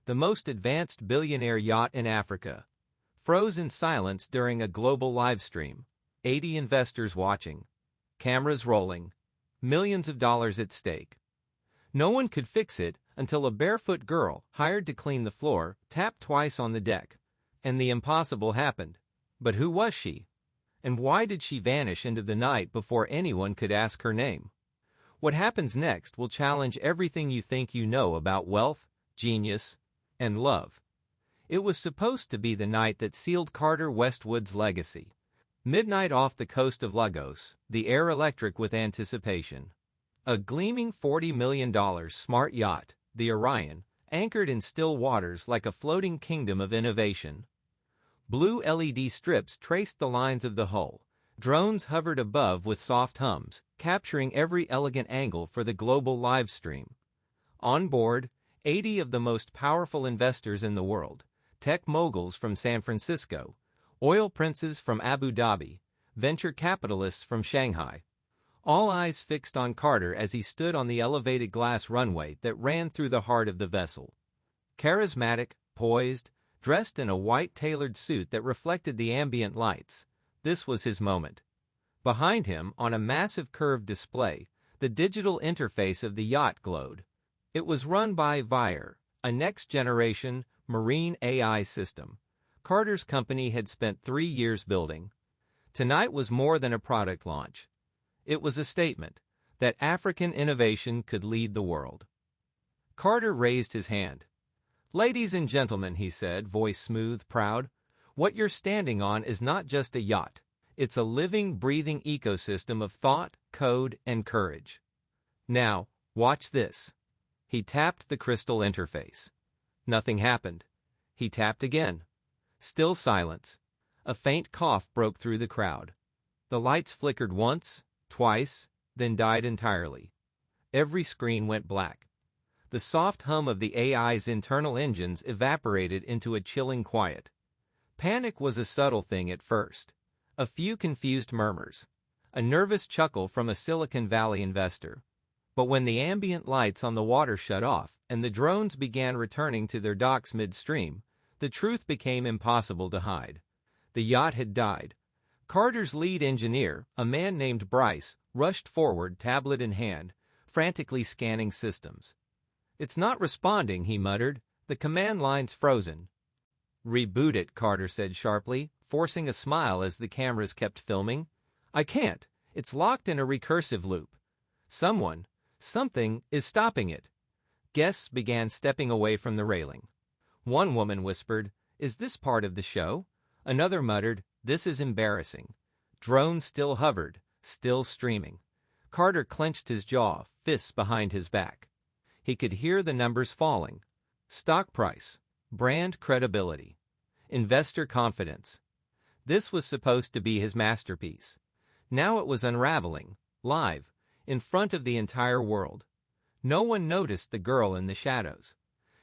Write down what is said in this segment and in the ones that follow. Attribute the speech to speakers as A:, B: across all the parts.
A: the most advanced billionaire yacht in Africa, froze in silence during a global live stream. 80 investors watching. Cameras rolling. Millions of dollars at stake. No one could fix it until a barefoot girl, hired to clean the floor, tapped twice on the deck. And the impossible happened. But who was she? And why did she vanish into the night before anyone could ask her name? What happens next will challenge everything you think you know about wealth, genius, and love. It was supposed to be the night that sealed Carter Westwood's legacy. Midnight off the coast of Lagos, the air electric with anticipation. A gleaming $40 million smart yacht, the Orion, anchored in still waters like a floating kingdom of innovation. Blue LED strips traced the lines of the hull. Drones hovered above with soft hums, capturing every elegant angle for the global live stream. On board, 80 of the most powerful investors in the world, tech moguls from San Francisco, oil princes from Abu Dhabi, venture capitalists from Shanghai. All eyes fixed on Carter as he stood on the elevated glass runway that ran through the heart of the vessel. Charismatic, poised, dressed in a white tailored suit that reflected the ambient lights, this was his moment. Behind him, on a massive curved display, the digital interface of the yacht glowed. It was run by Vire, a next-generation marine AI system Carter's company had spent 3 years building. Tonight was more than a product launch. It was a statement that African innovation could lead the world. Carter raised his hand. "Ladies and gentlemen," he said, voice smooth, proud, "what you're standing on is not just a yacht. It's a living, breathing ecosystem of thought, code, and courage. Now, watch this." He tapped the crystal interface. Nothing happened. He tapped again. Still silence. A faint cough broke through the crowd. The lights flickered once, twice, then died entirely. Every screen went black. The soft hum of the AI's internal engines evaporated into a chilling quiet. Panic was a subtle thing at first. A few confused murmurs. A nervous chuckle from a Silicon Valley investor. But when the ambient lights on the water shut off and the drones began returning to their docks midstream, the truth became impossible to hide. The yacht had died. Carter's lead engineer, a man named Bryce, rushed forward, tablet in hand, frantically scanning systems. "It's not responding," he muttered. "The command line's frozen." "Reboot it," Carter said sharply, forcing a smile as the cameras kept filming. "I can't. It's locked in a recursive loop. Something is stopping it." Guests began stepping away from the railing. One woman whispered, "Is this part of the show?" Another muttered, "This is embarrassing." Drones still hovered, still streaming. Carter clenched his jaw, fists behind his back. He could hear the numbers falling. Stock price, brand credibility, investor confidence. This was supposed to be his masterpiece. Now it was unraveling, live, in front of the entire world. No one noticed the girl in the shadows.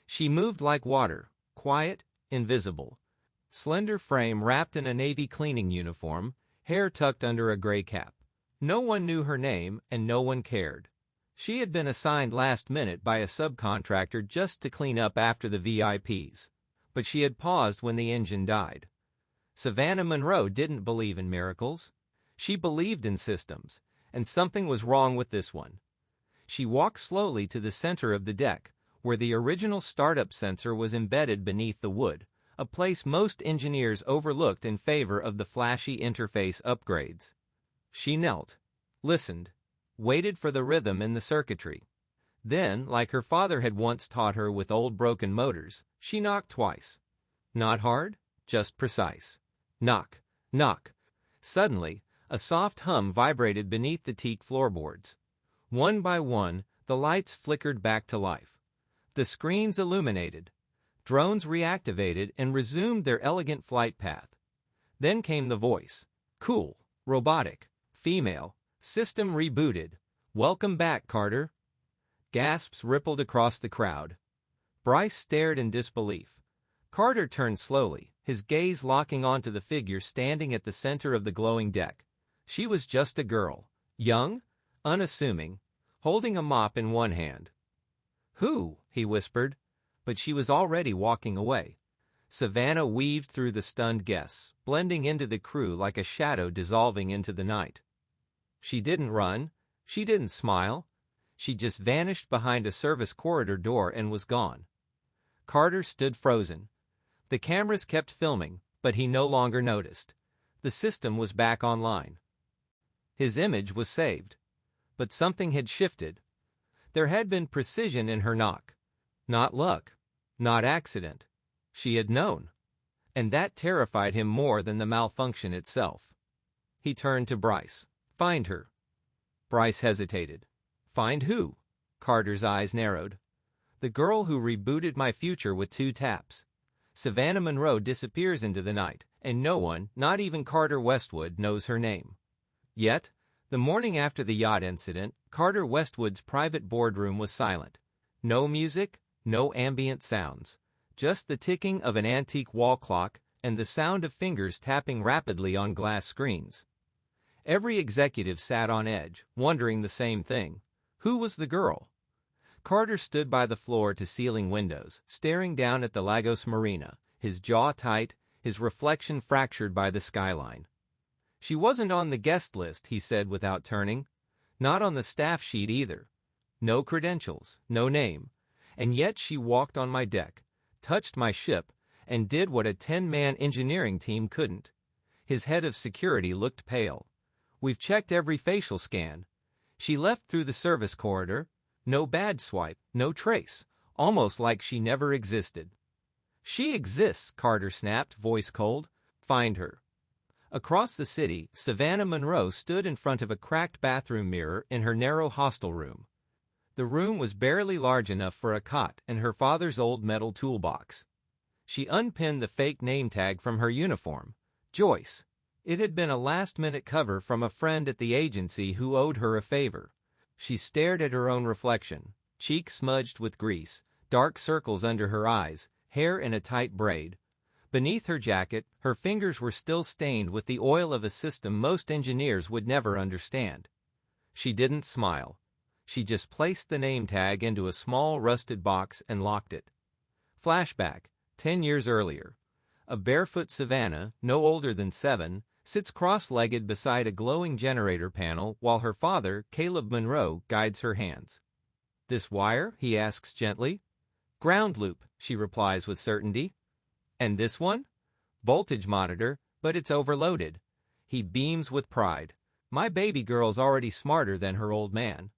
A: She moved like water, quiet, invisible. Slender frame wrapped in a navy cleaning uniform, hair tucked under a gray cap. No one knew her name and no one cared. She had been assigned last minute by a subcontractor just to clean up after the VIPs. But she had paused when the engine died. Savannah Monroe didn't believe in miracles. She believed in systems, and something was wrong with this one. She walked slowly to the center of the deck, where the original startup sensor was embedded beneath the wood, a place most engineers overlooked in favor of the flashy interface upgrades. She knelt, listened, waited for the rhythm in the circuitry. Then, like her father had once taught her with old broken motors, she knocked twice. Not hard, just precise. Knock, knock. Suddenly, a soft hum vibrated beneath the teak floorboards. One by one, the lights flickered back to life. The screens illuminated. Drones reactivated and resumed their elegant flight path. Then came the voice. Cool, robotic, female, system rebooted. "Welcome back, Carter." Gasps rippled across the crowd. Bryce stared in disbelief. Carter turned slowly, his gaze locking onto the figure standing at the center of the glowing deck. She was just a girl, young, unassuming, holding a mop in one hand. "Who?" he whispered. but she was already walking away. Savannah weaved through the stunned guests, blending into the crew like a shadow dissolving into the night. She didn't run. She didn't smile. She just vanished behind a service corridor door and was gone. Carter stood frozen. The cameras kept filming, but he no longer noticed. The system was back online. His image was saved. But something had shifted. There had been precision in her knock. Not luck. Not accident. She had known. And that terrified him more than the malfunction itself. He turned to Bryce. "Find her." Bryce hesitated. "Find who?" Carter's eyes narrowed. "The girl who rebooted my future with 2 taps." Savannah Monroe disappears into the night, and no one, not even Carter Westwood, knows her name. Yet, the morning after the yacht incident, Carter Westwood's private boardroom was silent. No music, no ambient sounds. Just the ticking of an antique wall clock and the sound of fingers tapping rapidly on glass screens. Every executive sat on edge, wondering the same thing. Who was the girl? Carter stood by the floor-to-ceiling windows, staring down at the Lagos Marina, his jaw tight, his reflection fractured by the skyline. "She wasn't on the guest list," he said without turning. "Not on the staff sheet either. No credentials, no name. And yet she walked on my deck, touched my ship, and did what a 10-man engineering team couldn't." His head of security looked pale. "We've checked every facial scan. She left through the service corridor. No badge swipe, no trace. Almost like she never existed." "She exists," Carter snapped, voice cold. "Find her." Across the city, Savannah Monroe stood in front of a cracked bathroom mirror in her narrow hostel room. The room was barely large enough for a cot and her father's old metal toolbox. She unpinned the fake name tag from her uniform. Joyce. It had been a last-minute cover from a friend at the agency who owed her a favor. She stared at her own reflection, cheeks smudged with grease, dark circles under her eyes, hair in a tight braid. Beneath her jacket, her fingers were still stained with the oil of a system most engineers would never understand. She didn't smile. She just placed the name tag into a small rusted box and locked it. Flashback, 10 years earlier. A barefoot Savannah, no older than 7, sits cross-legged beside a glowing generator panel while her father, Caleb Monroe, guides her hands. "This wire?" he asks gently. "Ground loop," she replies with certainty. "And this one?" "Voltage monitor, but it's overloaded." He beams with pride. "My baby girl's already smarter than her old man."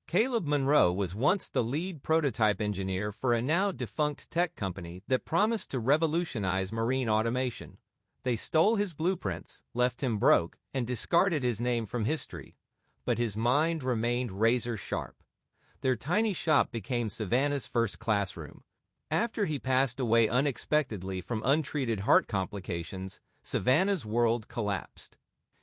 A: Caleb Monroe was once the lead prototype engineer for a now-defunct tech company that promised to revolutionize marine automation. They stole his blueprints, left him broke, and discarded his name from history. But his mind remained razor-sharp. Their tiny shop became Savannah's first classroom. After he passed away unexpectedly from untreated heart complications, Savannah's world collapsed.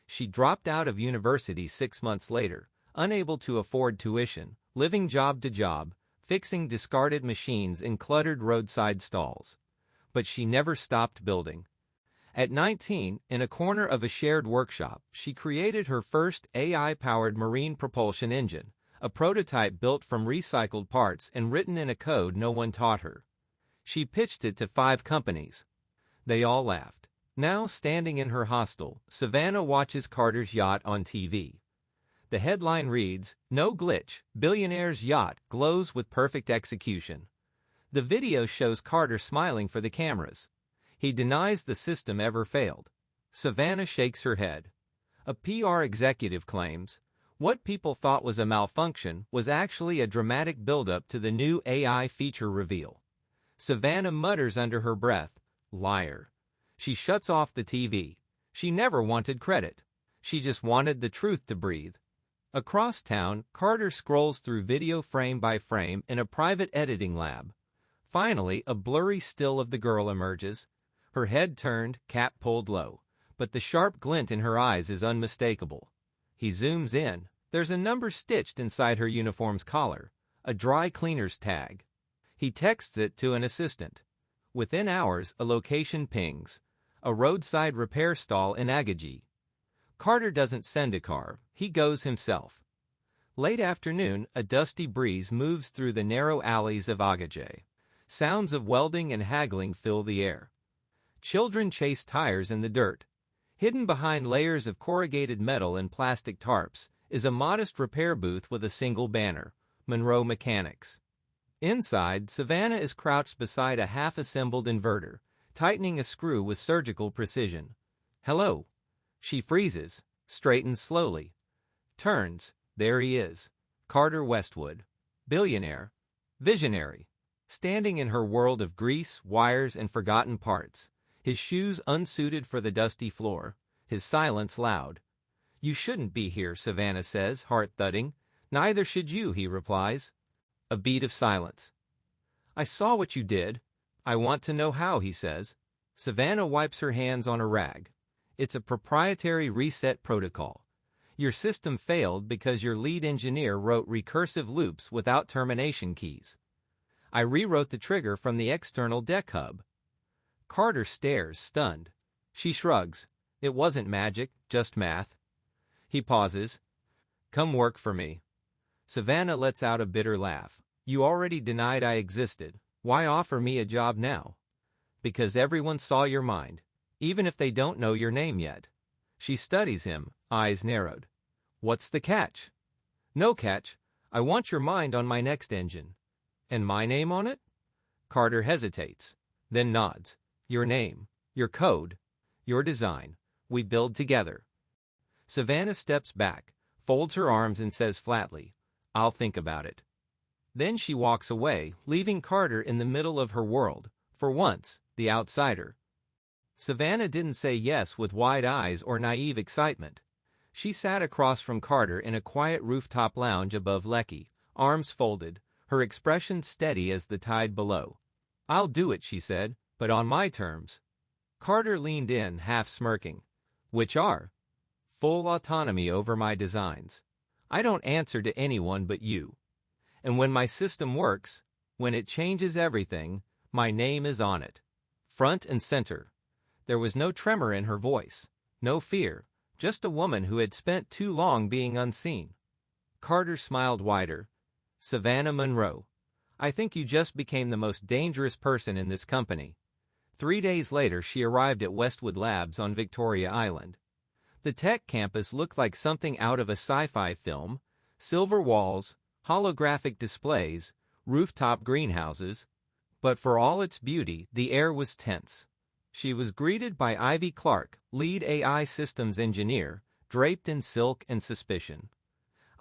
A: She dropped out of university 6 months later, unable to afford tuition, living job to job, fixing discarded machines in cluttered roadside stalls. But she never stopped building. At 19, in a corner of a shared workshop, she created her first AI-powered marine propulsion engine, a prototype built from recycled parts and written in a code no one taught her. She pitched it to 5 companies. They all laughed. Now, standing in her hostel, Savannah watches Carter's yacht on TV. The headline reads, "No glitch, Billionaire's yacht glows with perfect execution." The video shows Carter smiling for the cameras. He denies the system ever failed. Savannah shakes her head. A PR executive claims, what people thought was a malfunction was actually a dramatic buildup to the new AI feature reveal. Savannah mutters under her breath, "Liar." She shuts off the TV. She never wanted credit. She just wanted the truth to breathe. Across town, Carter scrolls through video frame by frame in a private editing lab. Finally, a blurry still of the girl emerges. Her head turned, cap pulled low, but the sharp glint in her eyes is unmistakable. He zooms in. There's a number stitched inside her uniform's collar, a dry cleaner's tag. He texts it to an assistant. Within hours, a location pings. A roadside repair stall in Agaji. Carter doesn't send a car. He goes himself. Late afternoon, a dusty breeze moves through the narrow alleys of Agaji. Sounds of welding and haggling fill the air. Children chase tires in the dirt. Hidden behind layers of corrugated metal and plastic tarps is a modest repair booth with a single banner, Monroe Mechanics. Inside, Savannah is crouched beside a half-assembled inverter, tightening a screw with surgical precision. "Hello." She freezes, straightens slowly. Turns, there he is, Carter Westwood, billionaire, visionary, standing in her world of grease, wires, and forgotten parts, his shoes unsuited for the dusty floor, his silence loud. "You shouldn't be here," Savannah says, heart thudding. "Neither should you," he replies. A beat of silence. "I saw what you did. I want to know how," he says. Savannah wipes her hands on a rag. "It's a proprietary reset protocol. Your system failed because your lead engineer wrote recursive loops without termination keys. I rewrote the trigger from the external deck hub." Carter stares, stunned. She shrugs. "It wasn't magic, just math." He pauses. "Come work for me." Savannah lets out a bitter laugh. "You already denied I existed. Why offer me a job now?" "Because everyone saw your mind, even if they don't know your name yet." She studies him, eyes narrowed. "What's the catch?" "No catch. I want your mind on my next engine." "And my name on it?" Carter hesitates, then nods. "Your name, your code, your design. We build together." Savannah steps back, folds her arms and says flatly, "I'll think about it." Then she walks away, leaving Carter in the middle of her world, for once, the outsider. Savannah didn't say yes with wide eyes or naive excitement. She sat across from Carter in a quiet rooftop lounge above Lecky, arms folded, her expression steady as the tide below. "I'll do it," she said, "but on my terms." Carter leaned in, half smirking. "Which are?" "Full autonomy over my designs. I don't answer to anyone but you. And when my system works, when it changes everything, my name is on it. Front and center." There was no tremor in her voice, no fear, just a woman who had spent too long being unseen. Carter smiled wider. "Savannah Monroe, I think you just became the most dangerous person in this company." 3 days later, she arrived at Westwood Labs on Victoria Island. The tech campus looked like something out of a sci-fi film: silver walls, holographic displays, rooftop greenhouses. But for all its beauty, the air was tense. She was greeted by Ivy Clark, lead AI systems engineer, draped in silk and suspicion.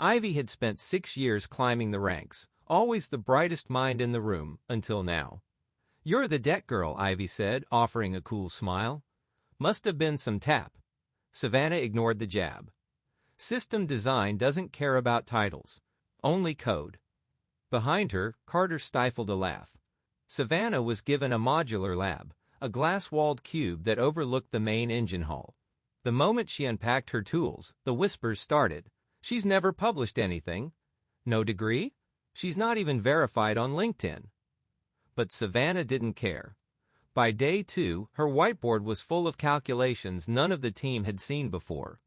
A: Ivy had spent 6 years climbing the ranks, always the brightest mind in the room, until now. "You're the deck girl," Ivy said, offering a cool smile. "Must have been some tap." Savannah ignored the jab. System design doesn't care about titles, only code. Behind her, Carter stifled a laugh. Savannah was given a modular lab, a glass-walled cube that overlooked the main engine hall. The moment she unpacked her tools, the whispers started. "She's never published anything. No degree? She's not even verified on LinkedIn." But Savannah didn't care. By day 2, her whiteboard was full of calculations none of the team had seen before.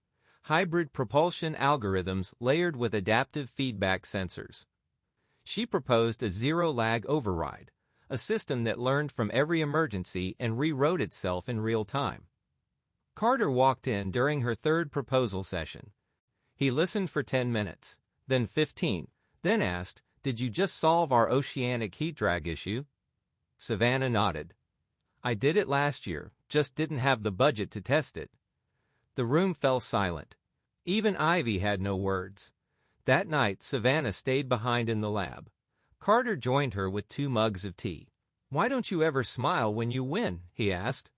A: Hybrid propulsion algorithms layered with adaptive feedback sensors. She proposed a zero-lag override, a system that learned from every emergency and rewrote itself in real time. Carter walked in during her third proposal session. He listened for 10 minutes, then 15, then asked, "Did you just solve our oceanic heat drag issue?" Savannah nodded. "I did it last year, just didn't have the budget to test it." The room fell silent. Even Ivy had no words. That night, Savannah stayed behind in the lab. Carter joined her with 2 mugs of tea. "Why don't you ever smile when you win?" he asked.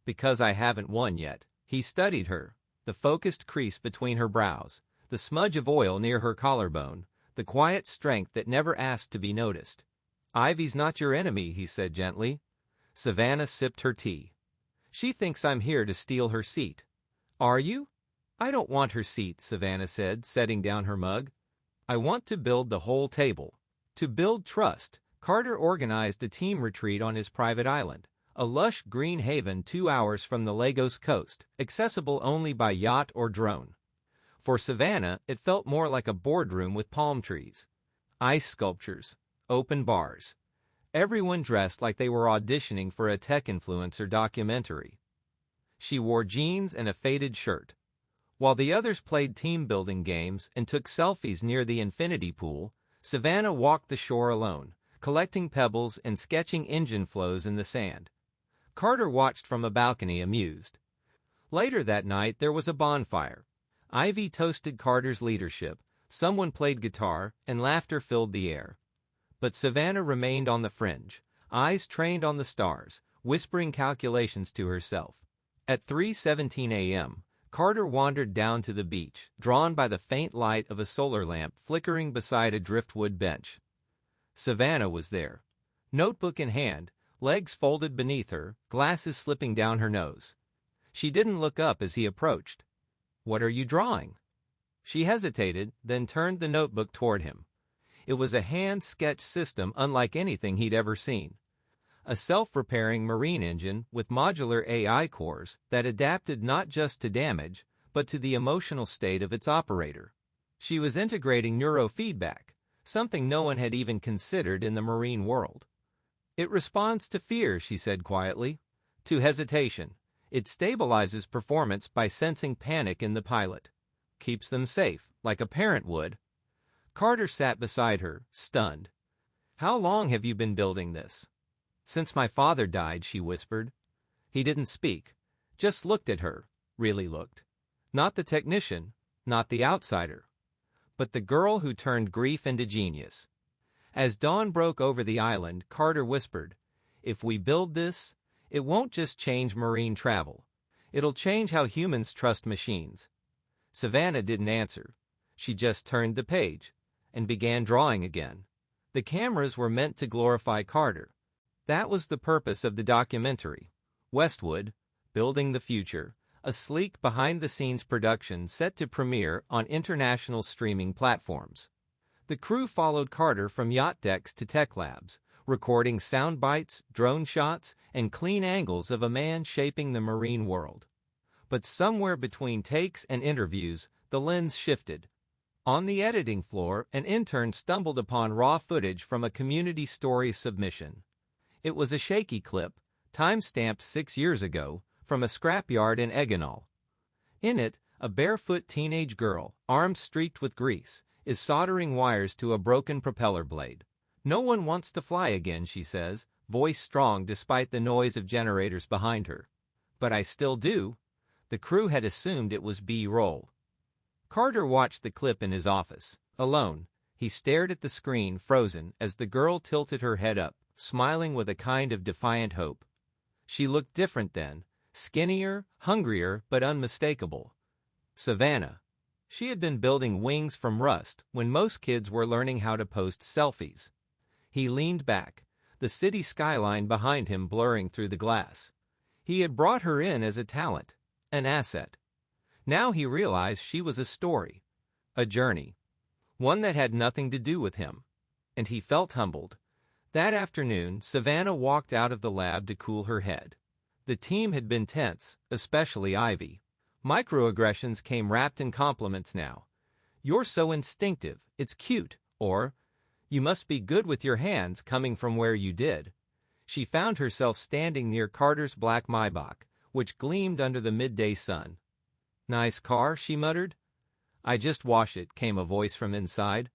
A: "Because I haven't won yet." He studied her, the focused crease between her brows, the smudge of oil near her collarbone, the quiet strength that never asked to be noticed. "Ivy's not your enemy," he said gently. Savannah sipped her tea. "She thinks I'm here to steal her seat." "Are you?" "I don't want her seat," Savannah said, setting down her mug. "I want to build the whole table." To build trust, Carter organized a team retreat on his private island, a lush green haven 2 hours from the Lagos coast, accessible only by yacht or drone. For Savannah, it felt more like a boardroom with palm trees, ice sculptures, open bars. Everyone dressed like they were auditioning for a tech influencer documentary. She wore jeans and a faded shirt. While the others played team-building games and took selfies near the infinity pool, Savannah walked the shore alone, collecting pebbles and sketching engine flows in the sand. Carter watched from a balcony, amused. Later that night, there was a bonfire. Ivy toasted Carter's leadership, someone played guitar, and laughter filled the air. But Savannah remained on the fringe, eyes trained on the stars, whispering calculations to herself. At 3:17 a.m., Carter wandered down to the beach, drawn by the faint light of a solar lamp flickering beside a driftwood bench. Savannah was there. Notebook in hand, legs folded beneath her, glasses slipping down her nose. She didn't look up as he approached. "What are you drawing?" She hesitated, then turned the notebook toward him. It was a hand-sketched system unlike anything he'd ever seen. A self-repairing marine engine with modular AI cores that adapted not just to damage, but to the emotional state of its operator. She was integrating neurofeedback, something no one had even considered in the marine world. "It responds to fear," she said quietly, "to hesitation. It stabilizes performance by sensing panic in the pilot. Keeps them safe, like a parent would." Carter sat beside her, stunned. "How long have you been building this?" "Since my father died," she whispered. He didn't speak, just looked at her, really looked. Not the technician, not the outsider, but the girl who turned grief into genius. As dawn broke over the island, Carter whispered, "If we build this, it won't just change marine travel. It'll change how humans trust machines." Savannah didn't answer. She just turned the page and began drawing again. The cameras were meant to glorify Carter. That was the purpose of the documentary. Westwood, Building the Future, a sleek behind-the-scenes production set to premiere on international streaming platforms. The crew followed Carter from yacht decks to tech labs, recording sound bites, drone shots, and clean angles of a man shaping the marine world. But somewhere between takes and interviews, the lens shifted. On the editing floor, an intern stumbled upon raw footage from a community story submission. It was a shaky clip, time-stamped 6 years ago, from a scrapyard in Eganol. In it, a barefoot teenage girl, arms streaked with grease, is soldering wires to a broken propeller blade. "No one wants to fly again," she says, voice strong despite the noise of generators behind her. "But I still do." The crew had assumed it was B-roll. Carter watched the clip in his office. Alone, he stared at the screen, frozen, as the girl tilted her head up, smiling with a kind of defiant hope. She looked different then, skinnier, hungrier, but unmistakable. Savannah. She had been building wings from rust when most kids were learning how to post selfies. He leaned back, the city skyline behind him blurring through the glass. He had brought her in as a talent, an asset. Now he realized she was a story, a journey, one that had nothing to do with him. And he felt humbled. That afternoon, Savannah walked out of the lab to cool her head. The team had been tense, especially Ivy. Microaggressions came wrapped in compliments now. "You're so instinctive, it's cute," or "You must be good with your hands coming from where you did." She found herself standing near Carter's black Maybach, which gleamed under the midday sun. "Nice car," she muttered. "I just wash it," came a voice from inside.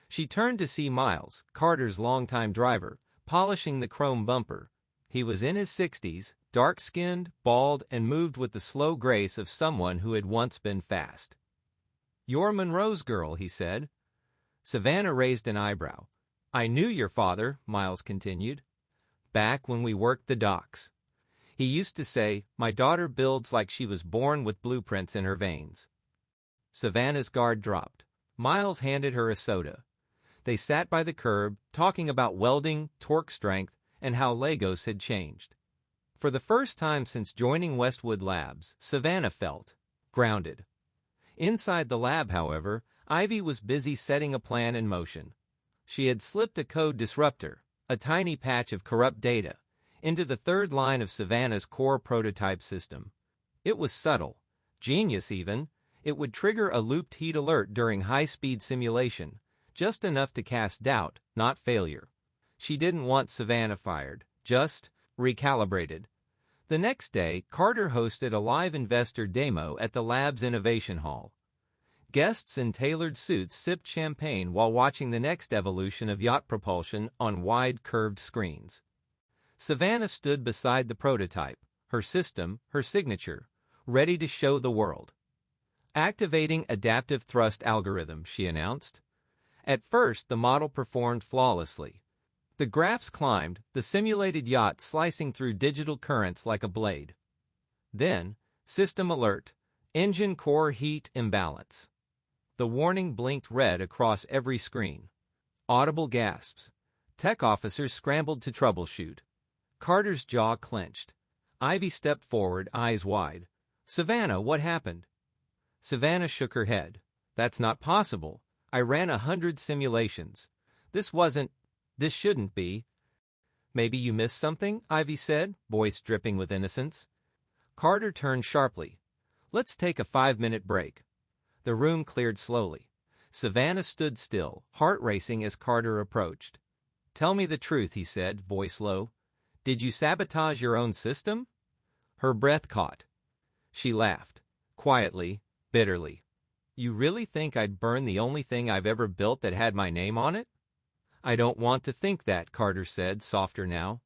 A: She turned to see Miles, Carter's longtime driver, polishing the chrome bumper. He was in his 60s, dark-skinned, bald, and moved with the slow grace of someone who had once been fast. "You're Monroe's girl," he said. Savannah raised an eyebrow. "I knew your father," Miles continued, "back when we worked the docks. He used to say, 'My daughter builds like she was born with blueprints in her veins.'" Savannah's guard dropped. Miles handed her a soda. They sat by the curb, talking about welding, torque strength, and how Lagos had changed. For the first time since joining Westwood Labs, Savannah felt grounded. Inside the lab, however, Ivy was busy setting a plan in motion. She had slipped a code disruptor, a tiny patch of corrupt data, into the third line of Savannah's core prototype system. It was subtle, genius even. It would trigger a looped heat alert during high-speed simulation, just enough to cast doubt, not failure. She didn't want Savannah fired, just recalibrated. The next day, Carter hosted a live investor demo at the lab's Innovation Hall. Guests in tailored suits sipped champagne while watching the next evolution of yacht propulsion on wide, curved screens. Savannah stood beside the prototype, her system, her signature, ready to show the world. "Activating adaptive thrust algorithm," she announced. At first, the model performed flawlessly. The graphs climbed, the simulated yacht slicing through digital currents like a blade. Then, system alert, engine core heat imbalance. The warning blinked red across every screen. Audible gasps. Tech officers scrambled to troubleshoot. Carter's jaw clenched. Ivy stepped forward, eyes wide. "Savannah, what happened?" Savannah shook her head. "That's not possible. I ran 100 simulations. This shouldn't be." "Maybe you missed something?" Ivy said, voice dripping with innocence. Carter turned sharply. "Let's take a 5-minute break." The room cleared slowly. Savannah stood still, heart racing as Carter approached. "Tell me the truth," he said, voice low. "Did you sabotage your own system?" Her breath caught. She laughed, quietly, bitterly. "You really think I'd burn the only thing I've ever built that had my name on it?" "I don't want to think that," Carter said, softer now.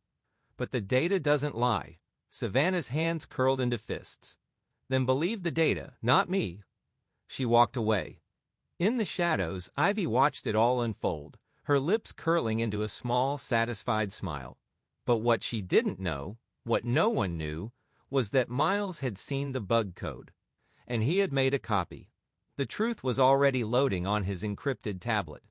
A: "But the data doesn't lie." Savannah's hands curled into fists. "Then believe the data, not me." She walked away. In the shadows, Ivy watched it all unfold, her lips curling into a small, satisfied smile. But what she didn't know, what no one knew, was that Miles had seen the bug code, and he had made a copy. The truth was already loading on his encrypted tablet.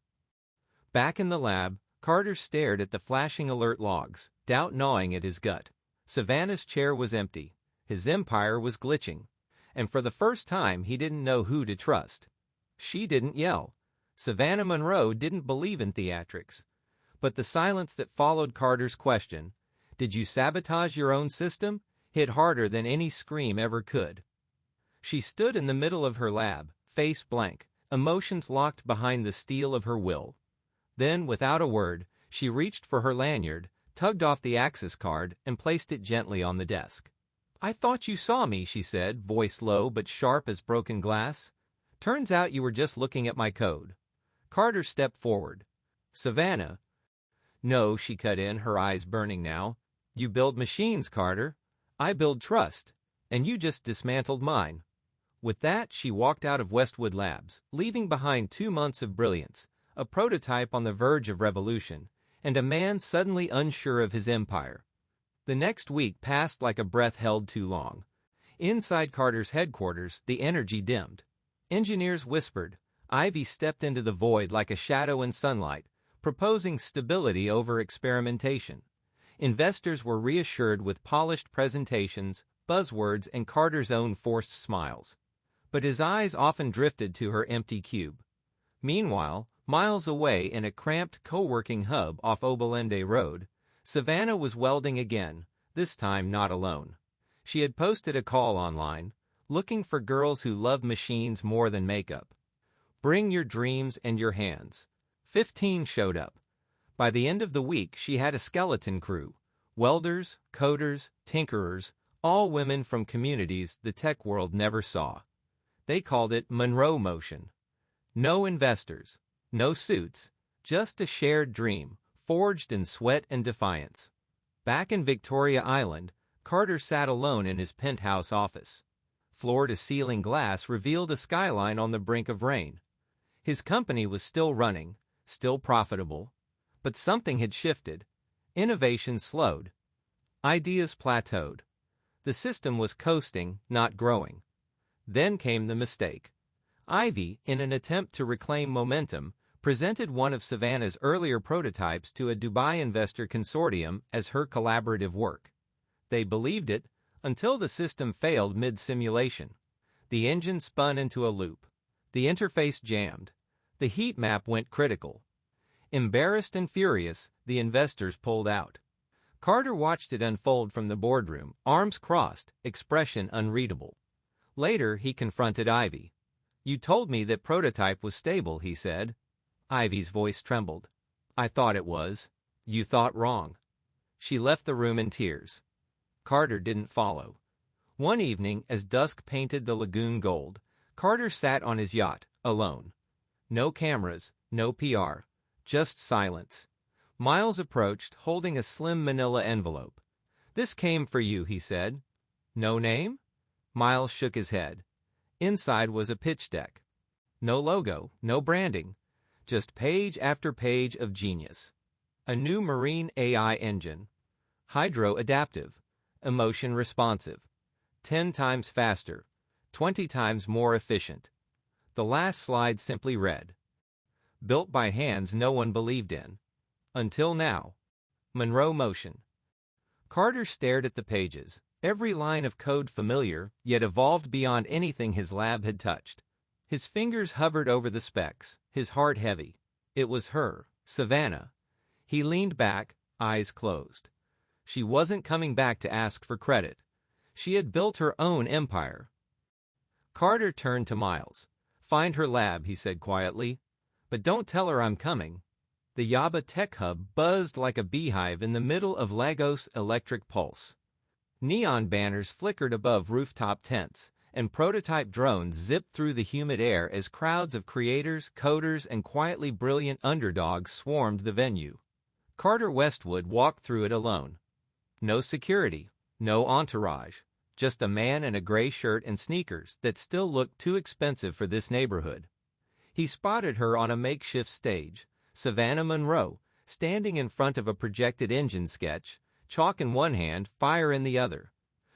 A: Back in the lab, Carter stared at the flashing alert logs, doubt gnawing at his gut. Savannah's chair was empty. His empire was glitching. And for the first time, he didn't know who to trust. She didn't yell. Savannah Monroe didn't believe in theatrics. But the silence that followed Carter's question, "Did you sabotage your own system?" hit harder than any scream ever could. She stood in the middle of her lab, face blank, emotions locked behind the steel of her will. Then, without a word, she reached for her lanyard, tugged off the access card, and placed it gently on the desk. "I thought you saw me," she said, voice low but sharp as broken glass. "Turns out you were just looking at my code." Carter stepped forward. "Savannah." "No," she cut in, her eyes burning now. "You build machines, Carter. I build trust. And you just dismantled mine." With that, she walked out of Westwood Labs, leaving behind 2 months of brilliance, a prototype on the verge of revolution, and a man suddenly unsure of his empire. The next week passed like a breath held too long. Inside Carter's headquarters, the energy dimmed. Engineers whispered. Ivy stepped into the void like a shadow in sunlight, proposing stability over experimentation. Investors were reassured with polished presentations, buzzwords, and Carter's own forced smiles. But his eyes often drifted to her empty cube. Meanwhile, miles away in a cramped co-working hub off Obalende Road, Savannah was welding again, this time not alone. She had posted a call online, looking for girls who love machines more than makeup. Bring your dreams and your hands. 15 showed up. By the end of the week, she had a skeleton crew. Welders, coders, tinkerers, all women from communities the tech world never saw. They called it Monroe Motion. No investors, no suits, just a shared dream, forged in sweat and defiance. Back in Victoria Island, Carter sat alone in his penthouse office. Floor-to-ceiling glass revealed a skyline on the brink of rain. His company was still running, still profitable. But something had shifted. Innovation slowed. Ideas plateaued. The system was coasting, not growing. Then came the mistake. Ivy, in an attempt to reclaim momentum, presented one of Savannah's earlier prototypes to a Dubai investor consortium as her collaborative work. They believed it, until the system failed mid-simulation. The engine spun into a loop. The interface jammed. The heat map went critical. Embarrassed and furious, the investors pulled out. Carter watched it unfold from the boardroom, arms crossed, expression unreadable. Later, he confronted Ivy. "You told me that prototype was stable," he said. Ivy's voice trembled. "I thought it was." You thought wrong." She left the room in tears. Carter didn't follow. One evening, as dusk painted the lagoon gold, Carter sat on his yacht, alone. No cameras, no PR, just silence. Miles approached, holding a slim manila envelope. "This came for you," he said. "No name?" Miles shook his head. Inside was a pitch deck. No logo, no branding, just page after page of genius. A new marine AI engine. Hydro-adaptive, emotion-responsive, 10 times faster, 20 times more efficient. The last slide simply read, "Built by hands no one believed in. Until now. Monroe Motion." Carter stared at the pages, every line of code familiar, yet evolved beyond anything his lab had touched. His fingers hovered over the specs, his heart heavy. It was her, Savannah. He leaned back, eyes closed. She wasn't coming back to ask for credit. She had built her own empire. Carter turned to Miles. "Find her lab," he said quietly. "But don't tell her I'm coming." The Yaba Tech Hub buzzed like a beehive in the middle of Lagos' electric pulse. Neon banners flickered above rooftop tents, and prototype drones zipped through the humid air as crowds of creators, coders, and quietly brilliant underdogs swarmed the venue. Carter Westwood walked through it alone. No security, no entourage, just a man in a gray shirt and sneakers that still looked too expensive for this neighborhood. He spotted her on a makeshift stage, Savannah Monroe, standing in front of a projected engine sketch, chalk in one hand, fire in the other.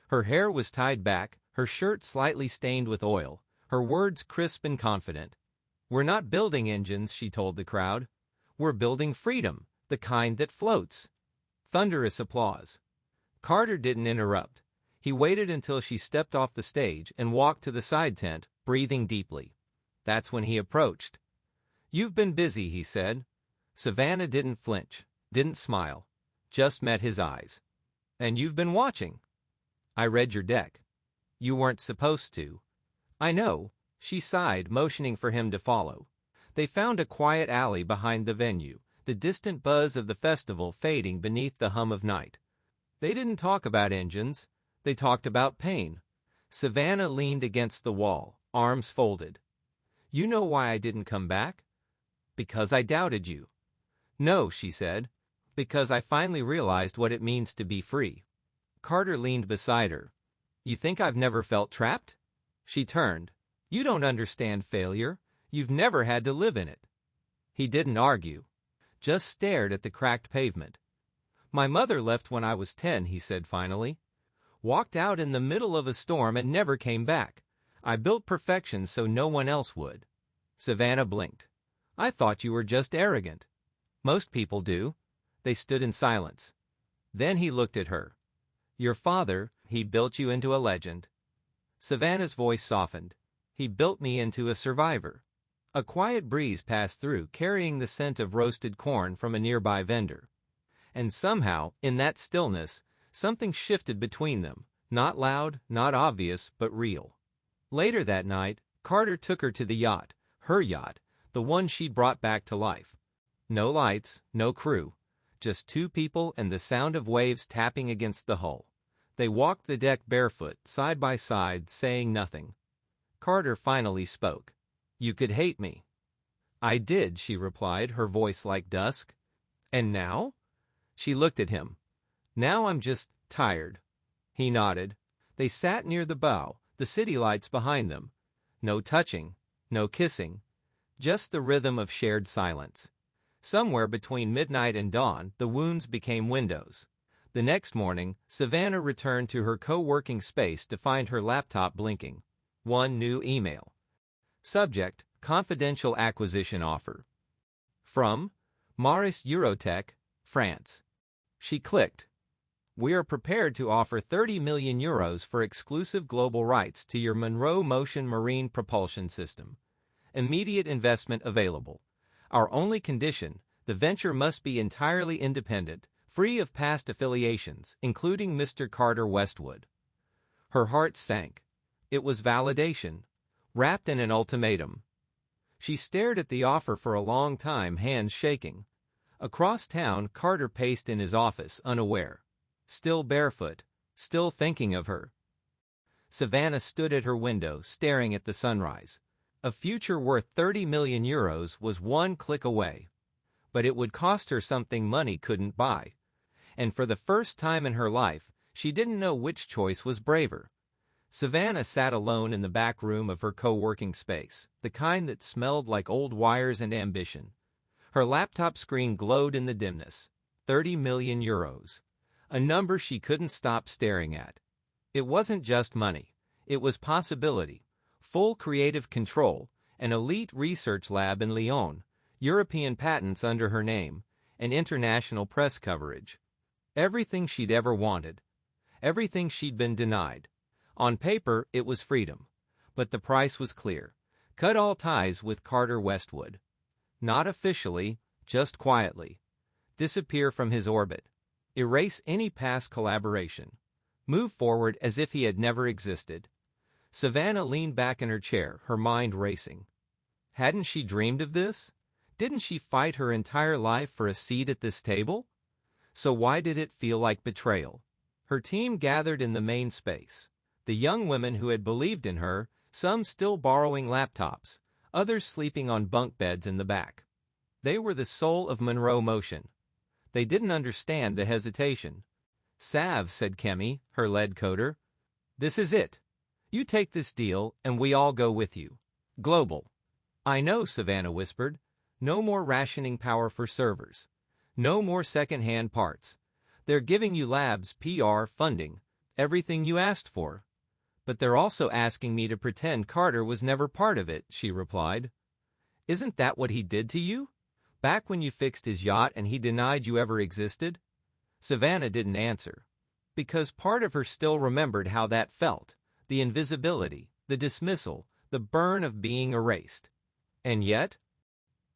A: Her hair was tied back, her shirt slightly stained with oil, her words crisp and confident. "We're not building engines," she told the crowd. "We're building freedom, the kind that floats." Thunderous applause. Carter didn't interrupt. He waited until she stepped off the stage and walked to the side tent, breathing deeply. That's when he approached. "You've been busy," he said. Savannah didn't flinch, didn't smile, just met his eyes. "And you've been watching." "I read your deck." "You weren't supposed to." "I know," she sighed, motioning for him to follow. They found a quiet alley behind the venue, the distant buzz of the festival fading beneath the hum of night. They didn't talk about engines. They talked about pain. Savannah leaned against the wall, arms folded. "You know why I didn't come back?" "Because I doubted you." "No," she said. "Because I finally realized what it means to be free." Carter leaned beside her. "You think I've never felt trapped?" She turned. "You don't understand failure. You've never had to live in it." He didn't argue, just stared at the cracked pavement. "My mother left when I was 10, he said finally. "Walked out in the middle of a storm and never came back. I built perfection so no one else would." Savannah blinked. "I thought you were just arrogant." "Most people do." They stood in silence. Then he looked at her. "Your father, he built you into a legend." Savannah's voice softened. "He built me into a survivor." A quiet breeze passed through, carrying the scent of roasted corn from a nearby vendor. And somehow, in that stillness, something shifted between them, not loud, not obvious, but real. Later that night, Carter took her to the yacht, her yacht, the one she'd brought back to life. No lights, no crew, just two people and the sound of waves tapping against the hull. They walked the deck barefoot, side by side, saying nothing. Carter finally spoke. "You could hate me." "I did," she replied, her voice like dusk. "And now?" She looked at him. "Now I'm just tired." He nodded. They sat near the bow, the city lights behind them. No touching, no kissing, just the rhythm of shared silence. Somewhere between midnight and dawn, the wounds became windows. The next morning, Savannah returned to her co-working space to find her laptop blinking. One new email. Subject: Confidential acquisition offer. From Maurice Eurotech, France. She clicked. "We are prepared to offer 30 million euros for exclusive global rights to your Monroe Motion marine propulsion system. Immediate investment available. Our only condition, the venture must be entirely independent, free of past affiliations, including Mr. Carter Westwood." Her heart sank. It was validation, wrapped in an ultimatum. She stared at the offer for a long time, hands shaking. Across town, Carter paced in his office, unaware. Still barefoot, still thinking of her. Savannah stood at her window, staring at the sunrise. A future worth 30 million euros was one click away. But it would cost her something money couldn't buy. And for the first time in her life, she didn't know which choice was braver. Savannah sat alone in the back room of her co-working space, the kind that smelled like old wires and ambition. Her laptop screen glowed in the dimness. 30 million euros. A number she couldn't stop staring at. It wasn't just money. It was possibility. Full creative control, an elite research lab in Lyon, European patents under her name, and international press coverage. Everything she'd ever wanted. Everything she'd been denied. On paper, it was freedom. But the price was clear. Cut all ties with Carter Westwood. Not officially, just quietly. Disappear from his orbit. Erase any past collaboration. Move forward as if he had never existed. Savannah leaned back in her chair, her mind racing. Hadn't she dreamed of this? Didn't she fight her entire life for a seat at this table? So why did it feel like betrayal? Her team gathered in the main space. The young women who had believed in her, some still borrowing laptops, others sleeping on bunk beds in the back. They were the soul of Monroe Motion. They didn't understand the hesitation. Sav, said Kemi, her lead coder. This is it. You take this deal, and we all go with you. Global. I know, Savannah whispered. No more rationing power for servers. No more second-hand parts. They're giving you labs, PR, funding, everything you asked for. But they're also asking me to pretend Carter was never part of it, she replied. Isn't that what he did to you? Back when you fixed his yacht and he denied you ever existed? Savannah didn't answer. Because part of her still remembered how that felt. The invisibility, the dismissal, the burn of being erased. And yet,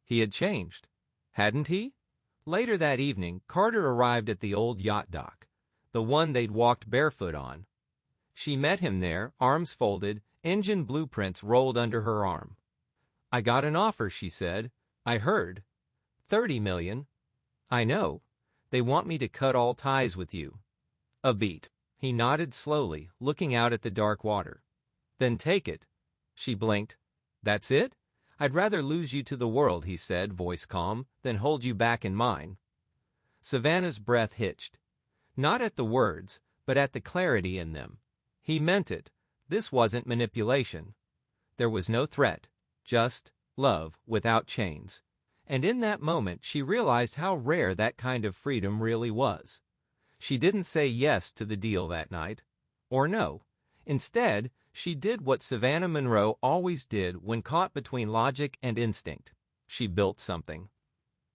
A: he had changed. Hadn't he? Later that evening, Carter arrived at the old yacht dock, the one they'd walked barefoot on. She met him there, arms folded, engine blueprints rolled under her arm. I got an offer, she said. I heard. 30 million. I know. They want me to cut all ties with you. A beat. He nodded slowly, looking out at the dark water. Then take it. She blinked. That's it? I'd rather lose you to the world, he said, voice calm, than hold you back in mine. Savannah's breath hitched. Not at the words, but at the clarity in them. He meant it. This wasn't manipulation. There was no threat, just love without chains. And in that moment she realized how rare that kind of freedom really was. She didn't say yes to the deal that night. Or no. Instead, she did what Savannah Monroe always did when caught between logic and instinct. She built something.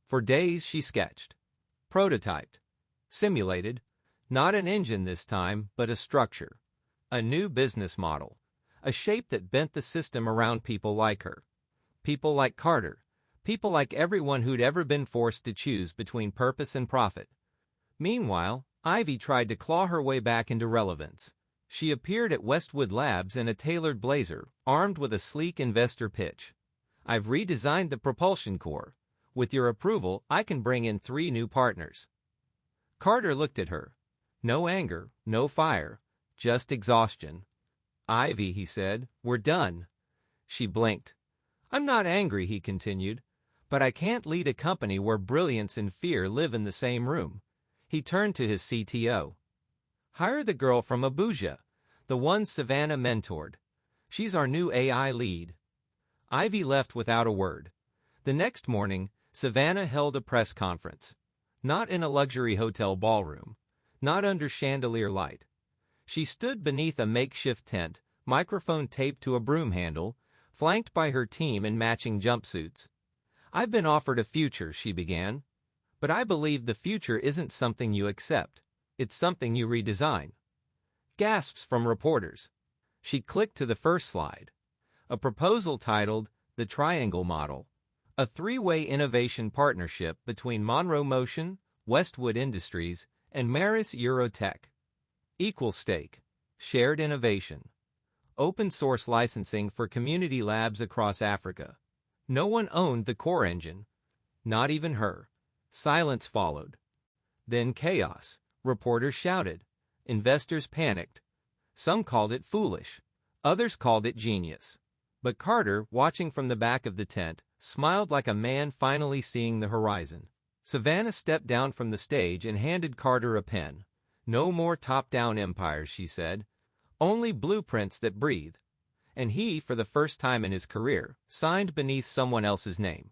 A: For days she sketched, prototyped, simulated, not an engine this time, but a structure, a new business model, a shape that bent the system around people like her, people like Carter, people like everyone who'd ever been forced to choose between purpose and profit. Meanwhile, Ivy tried to claw her way back into relevance. She appeared at Westwood Labs in a tailored blazer, armed with a sleek investor pitch. I've redesigned the propulsion core. With your approval, I can bring in 3 new partners. Carter looked at her. No anger, no fire, just exhaustion. Ivy, he said, we're done. She blinked. I'm not angry, he continued, but I can't lead a company where brilliance and fear live in the same room. He turned to his CTO. Hire the girl from Abuja, the one Savannah mentored. She's our new AI lead. Ivy left without a word. The next morning, Savannah held a press conference. Not in a luxury hotel ballroom. Not under chandelier light. She stood beneath a makeshift tent, microphone taped to a broom handle, flanked by her team in matching jumpsuits. I've been offered a future, she began. But I believe the future isn't something you accept. It's something you redesign. Gasps from reporters. She clicked to the first slide. A proposal titled The Triangle Model. A 3-way innovation partnership between Monroe Motion, Westwood Industries, and Maris Eurotech. Equal stake. Shared innovation. Open source licensing for community labs across Africa. No one owned the core engine. Not even her. Silence followed. Then chaos. Reporters shouted. Investors panicked. Some called it foolish. Others called it genius. But Carter, watching from the back of the tent, smiled like a man finally seeing the horizon. Savannah stepped down from the stage and handed Carter a pen. "No more top-down empires," she said. "Only blueprints that breathe." And he, for the first time in his career, signed beneath someone else's name.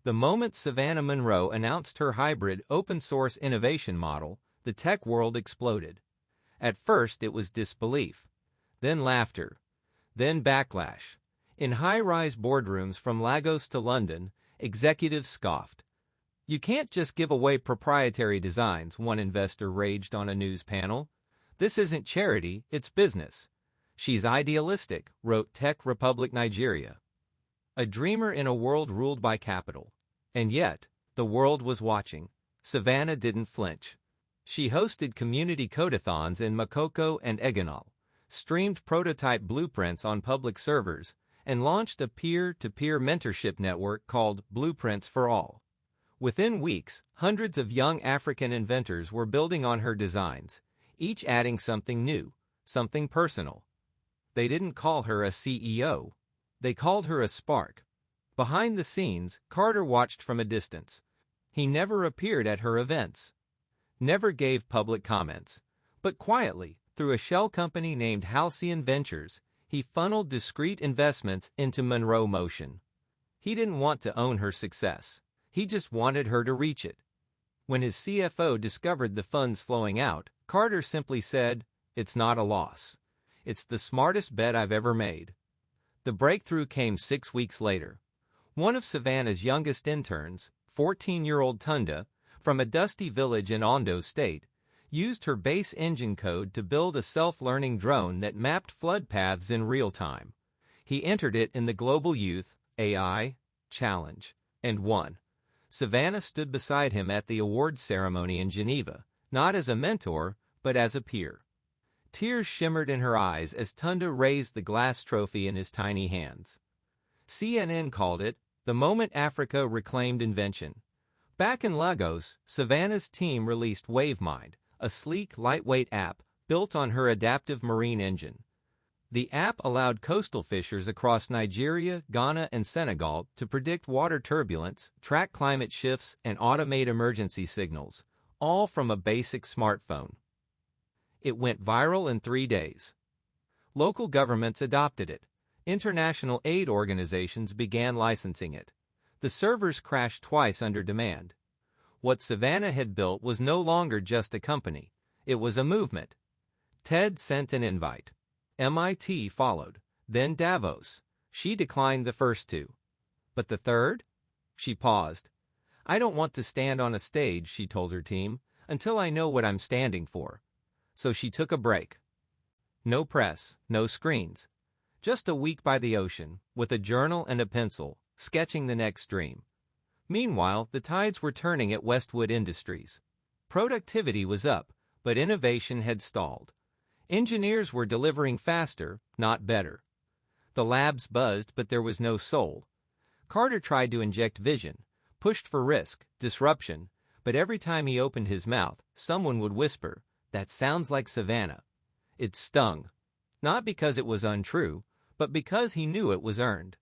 A: The moment Savannah Monroe announced her hybrid open-source innovation model, the tech world exploded. At first it was disbelief, then laughter, then backlash. In high-rise boardrooms from Lagos to London, executives scoffed. "You can't just give away proprietary designs," one investor raged on a news panel. "This isn't charity, it's business." "She's idealistic," wrote Tech Republic Nigeria. A dreamer in a world ruled by capital. And yet, the world was watching. Savannah didn't flinch. She hosted community codeathons in Makoko and Eganal, streamed prototype blueprints on public servers, and launched a peer-to-peer mentorship network called Blueprints for All. Within weeks, hundreds of young African inventors were building on her designs, each adding something new, something personal. They didn't call her a CEO. They called her a spark. Behind the scenes, Carter watched from a distance. He never appeared at her events, never gave public comments, but quietly, through a shell company named Halcyon Ventures, he funneled discreet investments into Monroe Motion. He didn't want to own her success. He just wanted her to reach it. When his CFO discovered the funds flowing out, Carter simply said, "It's not a loss. It's the smartest bet I've ever made." The breakthrough came 6 weeks later. One of Savannah's youngest interns, 14-year-old Tunda, from a dusty village in Ondo State, used her base engine code to build a self-learning drone that mapped flood paths in real time. He entered it in the Global Youth AI Challenge and won. Savannah stood beside him at the awards ceremony in Geneva, not as a mentor, but as a peer. Tears shimmered in her eyes as Tunda raised the glass trophy in his tiny hands. CNN called it the moment Africa reclaimed invention. Back in Lagos, Savannah's team released WaveMind, a sleek, lightweight app built on her adaptive marine engine. The app allowed coastal fishers across Nigeria, Ghana, and Senegal to predict water turbulence, track climate shifts, and automate emergency signals, all from a basic smartphone. It went viral in 3 days. Local governments adopted it. International aid organizations began licensing it. The servers crashed twice under demand. What Savannah had built was no longer just a company. It was a movement. TED sent an invite. MIT followed. Then Davos. She declined the first two. But the third? She paused. "I don't want to stand on a stage," she told her team, "until I know what I'm standing for." So she took a break. No press, no screens. Just a week by the ocean, with a journal and a pencil, sketching the next dream. Meanwhile, the tides were turning at Westwood Industries. Productivity was up, but innovation had stalled. Engineers were delivering faster, not better. The labs buzzed, but there was no soul. Carter tried to inject vision, pushed for risk, disruption, but every time he opened his mouth, someone would whisper, "That sounds like Savannah." It stung. Not because it was untrue, but because he knew it was earned.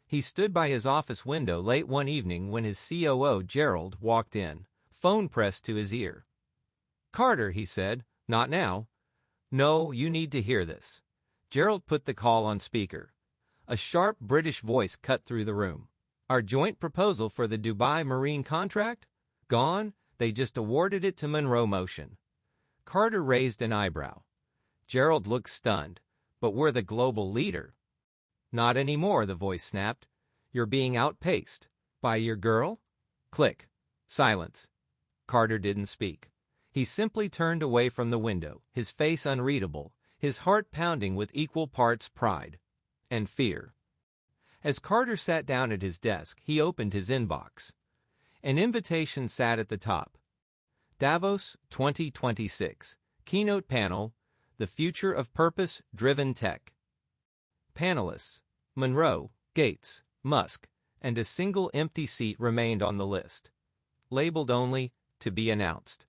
A: He stood by his office window late one evening when his COO, Gerald, walked in, phone pressed to his ear. "Carter," he said, "not now." "No, you need to hear this." Gerald put the call on speaker. A sharp British voice cut through the room. "Our joint proposal for the Dubai Marine contract? Gone? They just awarded it to Monroe Motion." Carter raised an eyebrow. Gerald looked stunned. "But we're the global leader." "Not anymore," the voice snapped. "You're being outpaced." "By your girl?" Click. Silence. Carter didn't speak. He simply turned away from the window, his face unreadable, his heart pounding with equal parts pride and fear. As Carter sat down at his desk, he opened his inbox. An invitation sat at the top. Davos 2026. Keynote panel, The Future of Purpose-Driven Tech. Panelists: Monroe, Gates, Musk, and a single empty seat remained on the list. labeled only, "To be announced."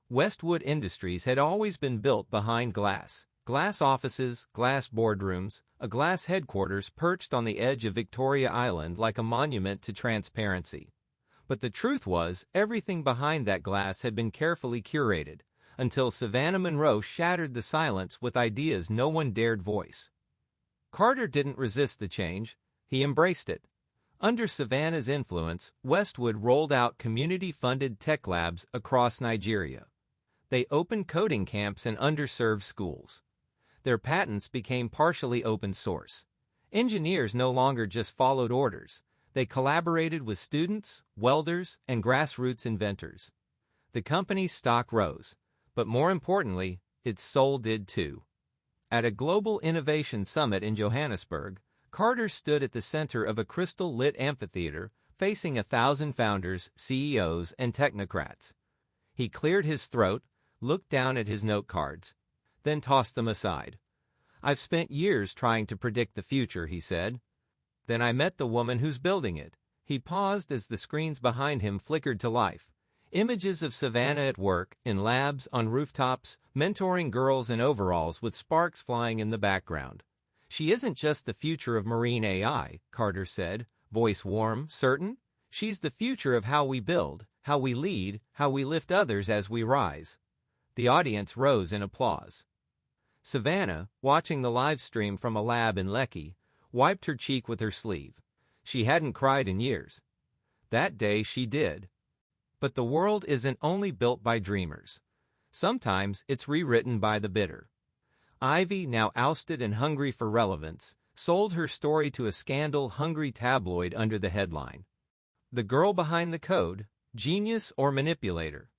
A: Westwood Industries had always been built behind glass. Glass offices, glass boardrooms, a glass headquarters perched on the edge of Victoria Island like a monument to transparency. But the truth was, everything behind that glass had been carefully curated, until Savannah Monroe shattered the silence with ideas no one dared voice. Carter didn't resist the change, he embraced it. Under Savannah's influence, Westwood rolled out community-funded tech labs across Nigeria. They opened coding camps in underserved schools. Their patents became partially open source. Engineers no longer just followed orders. They collaborated with students, welders, and grassroots inventors. The company's stock rose, but more importantly, its soul did too. At a global innovation summit in Johannesburg, Carter stood at the center of a crystal-lit amphitheater facing 1,000 founders, CEOs, and technocrats. He cleared his throat, looked down at his note cards, then tossed them aside. "I've spent years trying to predict the future," he said. "Then I met the woman who's building it." He paused as the screens behind him flickered to life. Images of Savannah at work, in labs, on rooftops, mentoring girls in overalls with sparks flying in the background. "She isn't just the future of marine AI," Carter said, voice warm, certain. "She's the future of how we build, how we lead, how we lift others as we rise." The audience rose in applause. Savannah, watching the live stream from a lab in Lekki, wiped her cheek with her sleeve. She hadn't cried in years. That day she did. But the world isn't only built by dreamers. Sometimes it's rewritten by the bitter. Ivy, now ousted and hungry for relevance, sold her story to a scandal-hungry tabloid under the headline, "The Girl Behind the Code, Genius or Manipulator."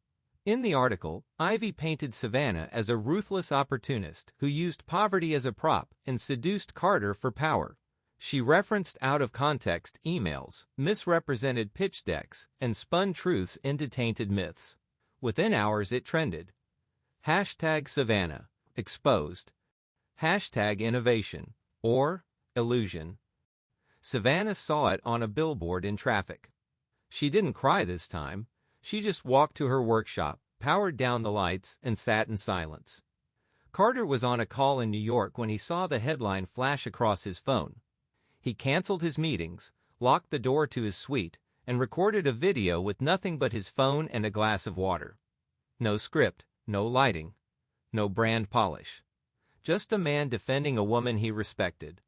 A: In the article, Ivy painted Savannah as a ruthless opportunist who used poverty as a prop and seduced Carter for power. She referenced out-of-context emails, misrepresented pitch decks, and spun truths into tainted myths. Within hours it trended. #Savannah, exposed. #innovation, or illusion. Savannah saw it on a billboard in traffic. She didn't cry this time. She just walked to her workshop, powered down the lights, and sat in silence. Carter was on a call in New York when he saw the headline flash across his phone. He canceled his meetings, locked the door to his suite, and recorded a video with nothing but his phone and a glass of water. No script, no lighting, no brand polish. Just a man defending a woman he respected.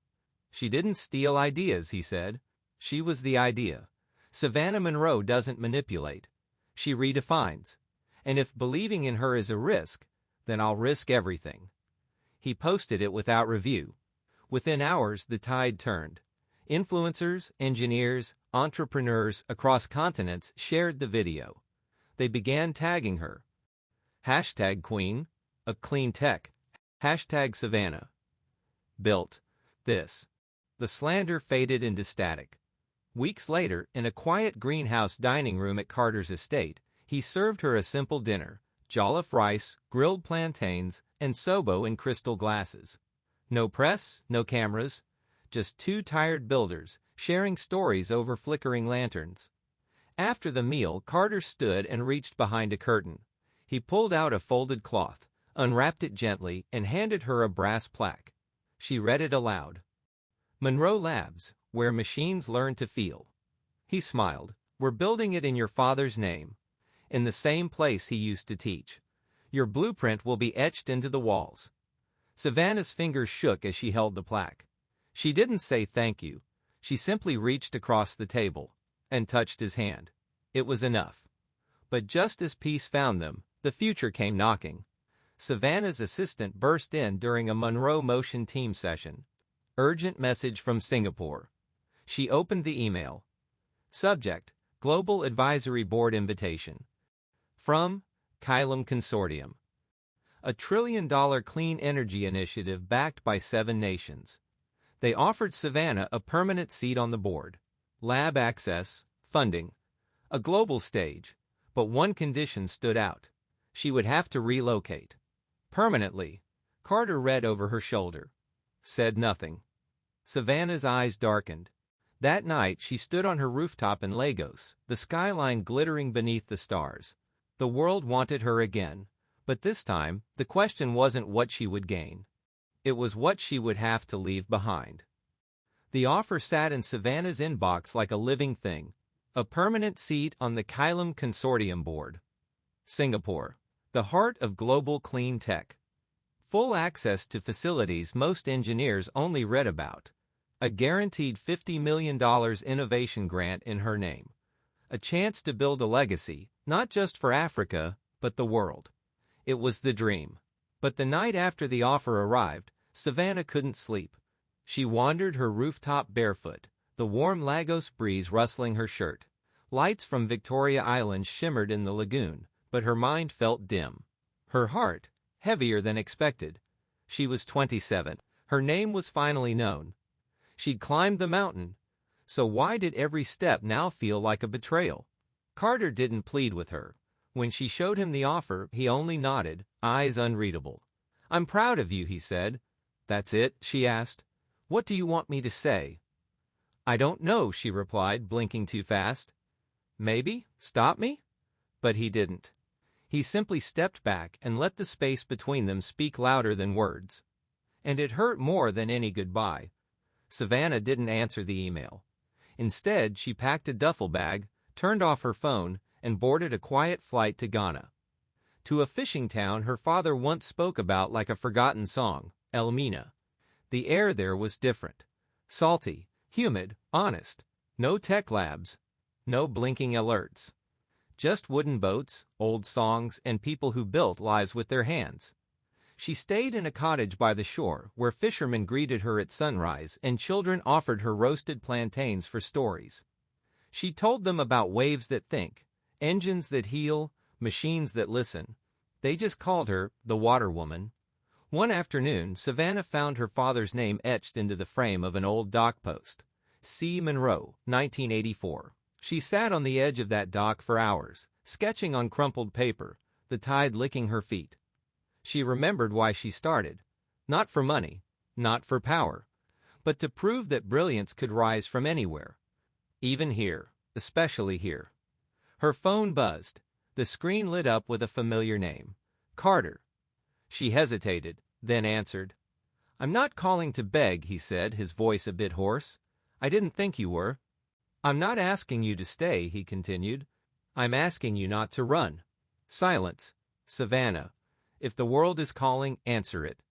A: "She didn't steal ideas," he said. "She was the idea. Savannah Monroe doesn't manipulate. She redefines. And if believing in her is a risk, then I'll risk everything." He posted it without review. Within hours, the tide turned. Influencers, engineers, entrepreneurs across continents shared the video. They began tagging her. #Queen, a clean tech. #Savannah. Built this. The slander faded into static. Weeks later, in a quiet greenhouse dining room at Carter's estate, he served her a simple dinner: jollof rice, grilled plantains, and sobo in crystal glasses. No press, no cameras, just two tired builders, sharing stories over flickering lanterns. After the meal, Carter stood and reached behind a curtain. He pulled out a folded cloth, unwrapped it gently, and handed her a brass plaque. She read it aloud. "Monroe Labs, where machines learn to feel." He smiled. "We're building it in your father's name, in the same place he used to teach. Your blueprint will be etched into the walls." Savannah's fingers shook as she held the plaque. She didn't say thank you. She simply reached across the table and touched his hand. It was enough. But just as peace found them, the future came knocking. Savannah's assistant burst in during a Monroe Motion team session. Urgent message from Singapore. She opened the email. Subject: Global Advisory Board Invitation. From Kilum Consortium. A $1 trillion clean energy initiative backed by 7 nations. They offered Savannah a permanent seat on the board, lab access, funding, a global stage, but one condition stood out. She would have to relocate. Permanently. Carter read over her shoulder. Said nothing. Savannah's eyes darkened. That night, she stood on her rooftop in Lagos, the skyline glittering beneath the stars. The world wanted her again, but this time, the question wasn't what she would gain. It was what she would have to leave behind. The offer sat in Savannah's inbox like a living thing, a permanent seat on the Kilum Consortium board. Singapore, the heart of global clean tech. Full access to facilities most engineers only read about. A guaranteed $50 million innovation grant in her name. A chance to build a legacy, not just for Africa, but the world. It was the dream. But the night after the offer arrived, Savannah couldn't sleep. She wandered her rooftop barefoot, the warm Lagos breeze rustling her shirt. Lights from Victoria Island shimmered in the lagoon, but her mind felt dim. Her heart, heavier than expected. She was 27. Her name was finally known. She'd climbed the mountain. So why did every step now feel like a betrayal? Carter didn't plead with her. When she showed him the offer, he only nodded, eyes unreadable. "I'm proud of you," he said. "That's it?" she asked. "What do you want me to say?" "I don't know," she replied, blinking too fast. "Maybe? Stop me?" But he didn't. He simply stepped back and let the space between them speak louder than words. And it hurt more than any goodbye. Savannah didn't answer the email. Instead, she packed a duffel bag, turned off her phone, and boarded a quiet flight to Ghana. To a fishing town her father once spoke about like a forgotten song, Elmina. The air there was different. Salty, humid, honest. No tech labs. No blinking alerts. Just wooden boats, old songs, and people who built lives with their hands. She stayed in a cottage by the shore where fishermen greeted her at sunrise and children offered her roasted plantains for stories. She told them about waves that think, engines that heal, machines that listen. They just called her the Water Woman. One afternoon, Savannah found her father's name etched into the frame of an old dock post. C. Monroe, 1984. She sat on the edge of that dock for hours, sketching on crumpled paper, the tide licking her feet. She remembered why she started. Not for money, not for power, but to prove that brilliance could rise from anywhere. Even here, especially here. Her phone buzzed. The screen lit up with a familiar name. Carter. She hesitated, then answered. "I'm not calling to beg," he said, his voice a bit hoarse. "I didn't think you were." "I'm not asking you to stay," he continued. "I'm asking you not to run." Silence. "Savannah, if the world is calling, answer it.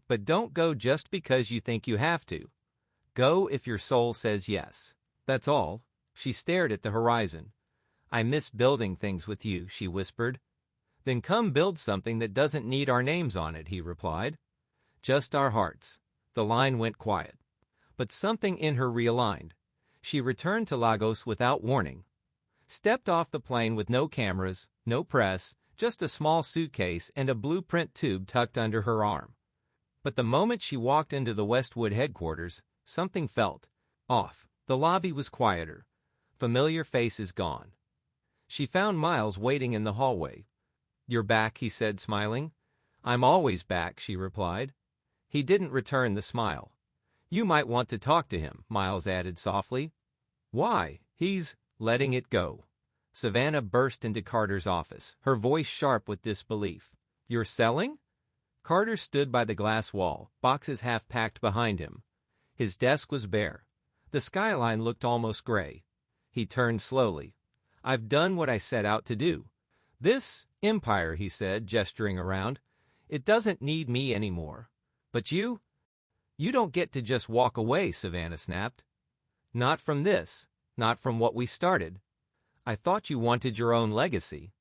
A: But don't go just because you think you have to. Go if your soul says yes. That's all." She stared at the horizon. "I miss building things with you," she whispered. "Then come build something that doesn't need our names on it," he replied. "Just our hearts." The line went quiet. But something in her realigned. She returned to Lagos without warning. Stepped off the plane with no cameras, no press, just a small suitcase and a blueprint tube tucked under her arm. But the moment she walked into the Westwood headquarters, something felt off. The lobby was quieter. Familiar faces gone. She found Miles waiting in the hallway. "You're back," he said, smiling. "I'm always back," she replied. He didn't return the smile. "You might want to talk to him," Miles added softly. "Why?" "He's letting it go." Savannah burst into Carter's office, her voice sharp with disbelief. "You're selling?" Carter stood by the glass wall, boxes half packed behind him. His desk was bare. The skyline looked almost gray. He turned slowly. "I've done what I set out to do. This empire," he said, gesturing around, "it doesn't need me anymore. But you don't get to just walk away," Savannah snapped. "Not from this, not from what we started. I thought you wanted your own legacy."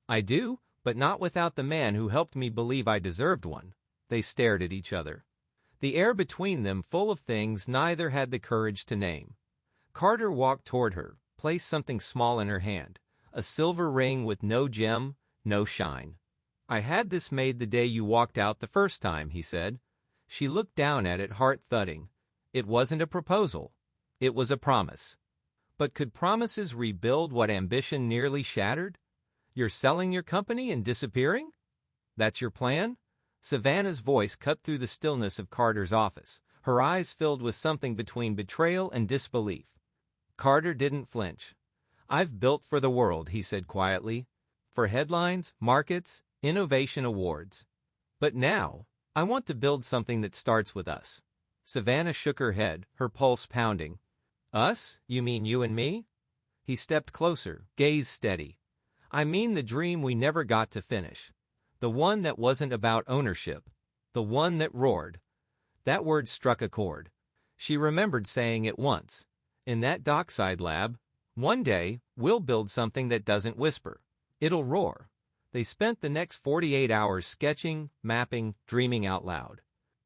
A: "I do, but not without the man who helped me believe I deserved one." They stared at each other. The air between them full of things neither had the courage to name. Carter walked toward her, placed something small in her hand, a silver ring with no gem, no shine. "I had this made the day you walked out the first time," he said. She looked down at it, heart thudding. It wasn't a proposal. It was a promise. But could promises rebuild what ambition nearly shattered? "You're selling your company and disappearing? That's your plan?" Savannah's voice cut through the stillness of Carter's office, her eyes filled with something between betrayal and disbelief. Carter didn't flinch. "I've built for the world," he said quietly. "For headlines, markets, innovation awards. But now, I want to build something that starts with us." Savannah shook her head, her pulse pounding. "Us? You mean you and me?" He stepped closer, gaze steady. "I mean the dream we never got to finish. The one that wasn't about ownership. The one that roared." That word struck a chord. She remembered saying it once. In that dockside lab, "One day, we'll build something that doesn't whisper. It'll roar." They spent the next 48 hours sketching, mapping, dreaming out loud.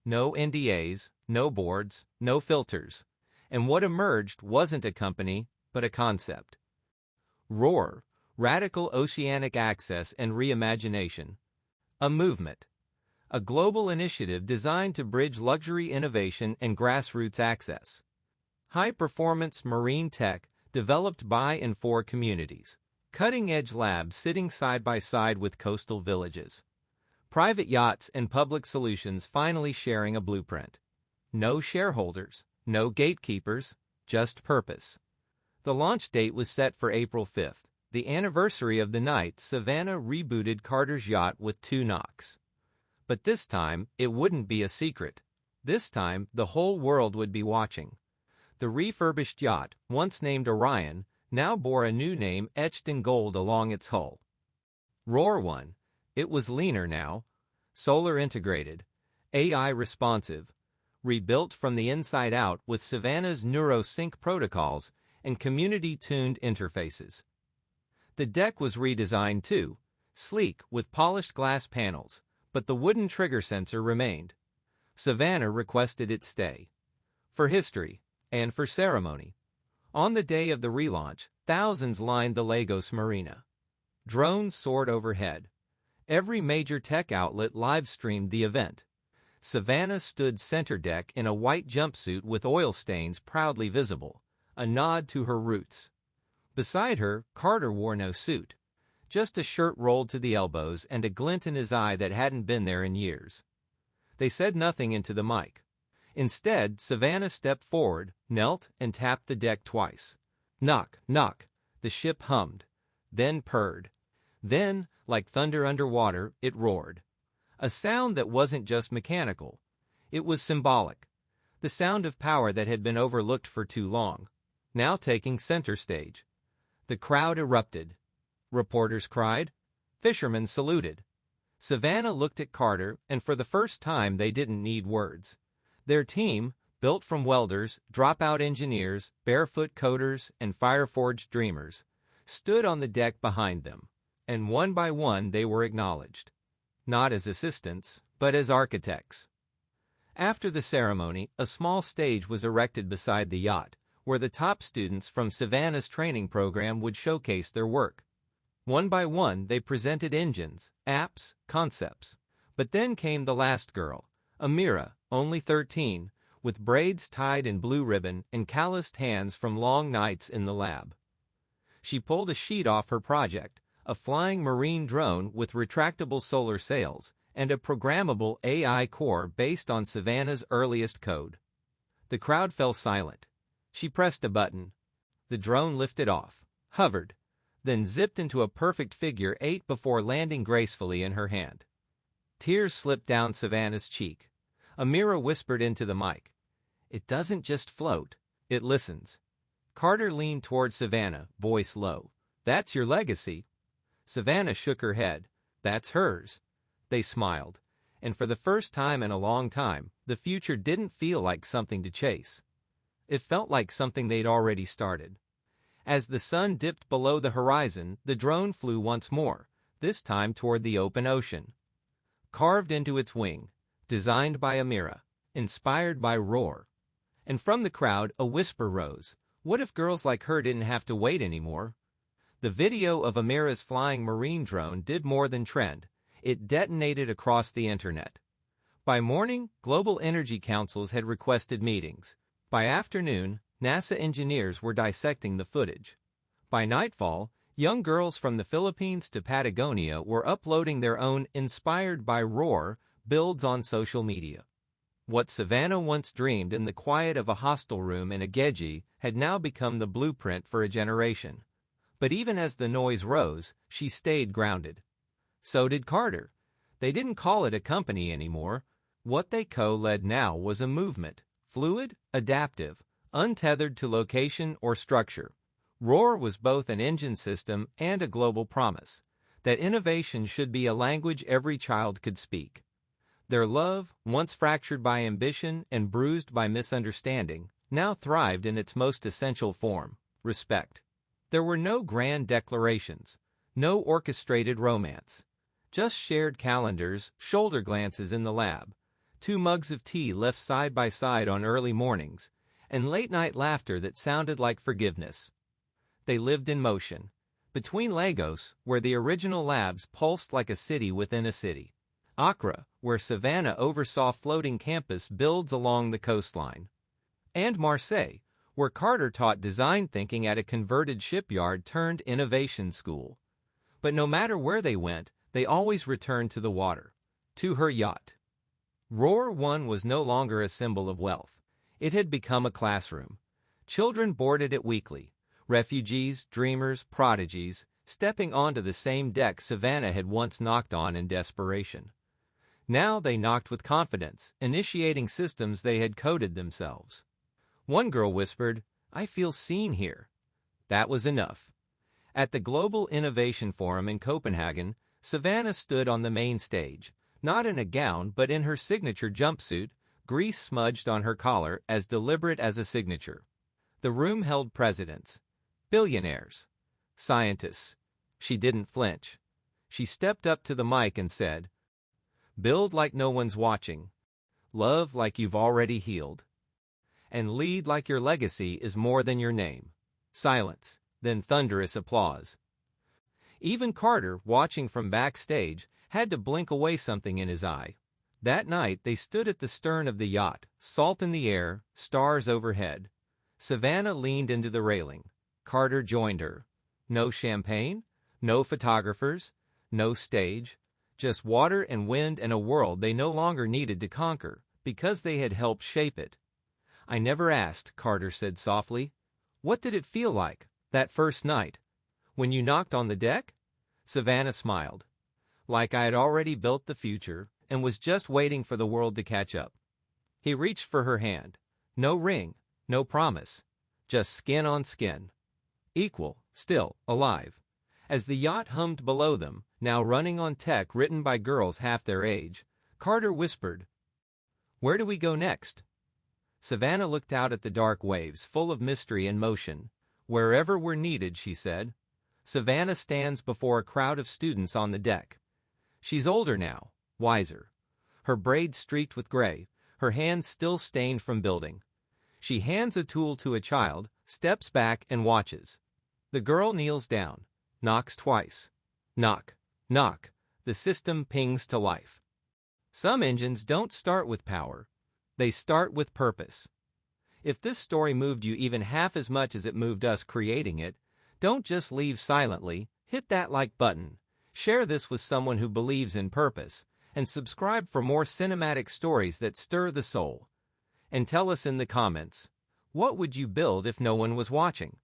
A: No NDAs, no boards, no filters. And what emerged wasn't a company, but a concept. Roar, radical oceanic access and reimagination. A movement. A global initiative designed to bridge luxury innovation and grassroots access. High-performance marine tech developed by and for communities. Cutting-edge labs sitting side by side with coastal villages. Private yachts and public solutions finally sharing a blueprint. No shareholders, no gatekeepers, just purpose. The launch date was set for April 5th, the anniversary of the night Savannah rebooted Carter's yacht with 2 knocks. But this time, it wouldn't be a secret. This time, the whole world would be watching. The refurbished yacht, once named Orion, now bore a new name etched in gold along its hull. Roar 1. It was leaner now. Solar integrated. AI responsive. Rebuilt from the inside out with Savannah's NeuroSync protocols and community-tuned interfaces. The deck was redesigned too, sleek with polished glass panels, but the wooden trigger sensor remained. Savannah requested it stay. For history, and for ceremony. On the day of the relaunch, thousands lined the Lagos marina. Drones soared overhead. Every major tech outlet live-streamed the event. Savannah stood center deck in a white jumpsuit with oil stains proudly visible, a nod to her roots. Beside her, Carter wore no suit. Just a shirt rolled to the elbows and a glint in his eye that hadn't been there in years. They said nothing into the mic. Instead, Savannah stepped forward, knelt, and tapped the deck twice. Knock, knock, the ship hummed, then purred. Then, like thunder underwater, it roared. A sound that wasn't just mechanical. It was symbolic. The sound of power that had been overlooked for too long, now taking center stage. The crowd erupted. Reporters cried. Fishermen saluted. Savannah looked at Carter, and for the first time they didn't need words. Their team, built from welders, dropout engineers, barefoot coders, and fire-forged dreamers, stood on the deck behind them, and one by one they were acknowledged. Not as assistants, but as architects. After the ceremony, a small stage was erected beside the yacht, where the top students from Savannah's training program would showcase their work. One by one, they presented engines, apps, concepts. But then came the last girl, Amira, only 13, with braids tied in blue ribbon and calloused hands from long nights in the lab. She pulled a sheet off her project, a flying marine drone with retractable solar sails and a programmable AI core based on Savannah's earliest code. The crowd fell silent. She pressed a button. The drone lifted off, hovered, then zipped into a perfect figure 8 before landing gracefully in her hand. Tears slipped down Savannah's cheek. Amira whispered into the mic. "It doesn't just float, it listens." Carter leaned toward Savannah, voice low. "That's your legacy." Savannah shook her head. "That's hers." They smiled, and for the first time in a long time, the future didn't feel like something to chase. It felt like something they'd already started. As the sun dipped below the horizon, the drone flew once more, this time toward the open ocean. Carved into its wing, designed by Amira, inspired by Roar. And from the crowd, a whisper rose. What if girls like her didn't have to wait anymore? The video of Amira's flying marine drone did more than trend. It detonated across the internet. By morning, global energy councils had requested meetings. By afternoon, NASA engineers were dissecting the footage. By nightfall, young girls from the Philippines to Patagonia were uploading their own inspired by Roar builds on social media. What Savannah once dreamed in the quiet of a hostel room in a Ageji had now become the blueprint for a generation. But even as the noise rose, she stayed grounded. So did Carter. They didn't call it a company anymore. What they co-led now was a movement, fluid, adaptive, untethered to location or structure. Roar was both an engine system and a global promise that innovation should be a language every child could speak. Their love, once fractured by ambition and bruised by misunderstanding, now thrived in its most essential form, respect. There were no grand declarations, no orchestrated romance. Just shared calendars, shoulder glances in the lab, 2 mugs of tea left side by side on early mornings, and late-night laughter that sounded like forgiveness. They lived in motion, between Lagos, where the original labs pulsed like a city within a city, Accra, where Savannah oversaw floating campus builds along the coastline, and Marseille, where Carter taught design thinking at a converted shipyard turned innovation school. But no matter where they went, they always returned to the water, to her yacht. Roar 1 was no longer a symbol of wealth. It had become a classroom. Children boarded it weekly, refugees, dreamers, prodigies, stepping onto the same deck Savannah had once knocked on in desperation. Now they knocked with confidence, initiating systems they had coded themselves. One girl whispered, "I feel seen here." That was enough. At the Global Innovation Forum in Copenhagen, Savannah stood on the main stage, not in a gown but in her signature jumpsuit, grease smudged on her collar as deliberate as a signature. The room held presidents, billionaires, scientists. She didn't flinch. She stepped up to the mic and said, "Build like no one's watching, love like you've already healed, and lead like your legacy is more than your name." Silence, then thunderous applause. Even Carter, watching from backstage, had to blink away something in his eye. That night they stood at the stern of the yacht, salt in the air, stars overhead. Savannah leaned into the railing. Carter joined her. No champagne, no photographers, no stage, just water and wind and a world they no longer needed to conquer, because they had helped shape it. "I never asked," Carter said softly. "What did it feel like, that first night, when you knocked on the deck?" Savannah smiled. "Like I had already built the future and was just waiting for the world to catch up." He reached for her hand. No ring, no promise, just skin on skin. Equal, still, alive. As the yacht hummed below them, now running on tech written by girls half their age, Carter whispered, "Where do we go next?" Savannah looked out at the dark waves full of mystery and motion. "Wherever we're needed," she said. Savannah stands before a crowd of students on the deck. She's older now, wiser. Her braids streaked with gray, her hands still stained from building. She hands a tool to a child, steps back and watches. The girl kneels down, knocks twice. Knock, knock. The system pings to life. Some engines don't start with power. They start with purpose. If this story moved you even half as much as it moved us creating it, don't just leave silently. Hit that like button. Share this with someone who believes in purpose, and subscribe for more cinematic stories that stir the soul. And tell us in the comments, what would you build if no one was watching?